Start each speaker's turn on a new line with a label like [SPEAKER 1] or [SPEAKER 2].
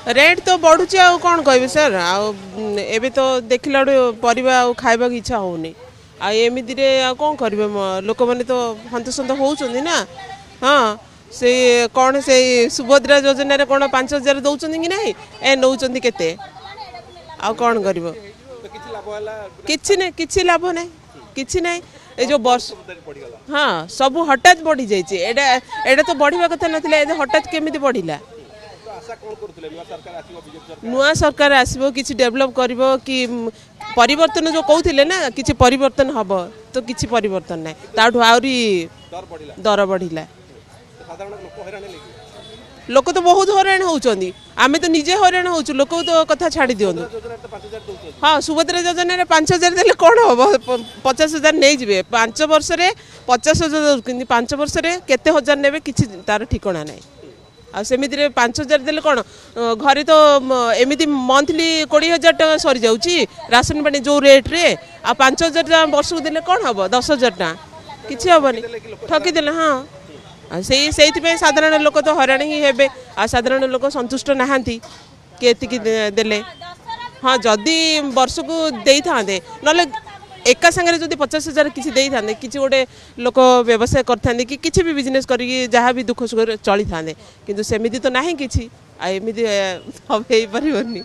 [SPEAKER 1] Rate तो बढ़ुची आ कौन कह सर आबे तो देखला परिवा खाइबा इच्छा होनी आमती कौन करेंगे लोक मैंने तो हंतसंत होती ना। हाँ से कौन से सुभद्रा योजना कौन 5000 दौरान कि ना ए नौ के आ कौन कर किसी लाभ ना कि ना ये जो वर्ष हाँ सब हठात बढ़ी जाइए तो बढ़िया कथा ना हठात केमी बढ़ला नुआ सरकार आसो कि डेभलप कर कि परिवर्तन जो कहते ना कि परिवर्तन हम तो किसी परिवर्तन ना ताठू आहरी दर बढ़ला लोक तो बहुत हैरान होती आमे तो निजे हैरान हो लोक तो कथा छाड़ी दिखाँ। हाँ सुभद्रा योजना 5000 देले कौन हम 50,000 नहीं जी 5 वर्ष 50,000 5 वर्ष केते हजार ने किसी तार ठिकाना ना आमती 5000 देले कौन घरे तो एमती मंथली 20,000 टका सरी जाऊँगी राशन पानी जो रेट रे आ 5,000 टका वर्ष को देले कौन हम 10,000 टका किसी हेनी ठकीदे। हाँ से साधारण लोक तो हैरान ही हे आ साधारण लोक संतुष्ट नहांती कि देले। हाँ जदि वर्ष को दे था ना एका सांगे जब 50,000 किसी दे था किसी गोटे लोक व्यवसाय करते कि किसी भी बिजनेस करी जहाँ भी दुख सुख चली था किंतु सेमिति तो ना कि एमती हम हो पारनी।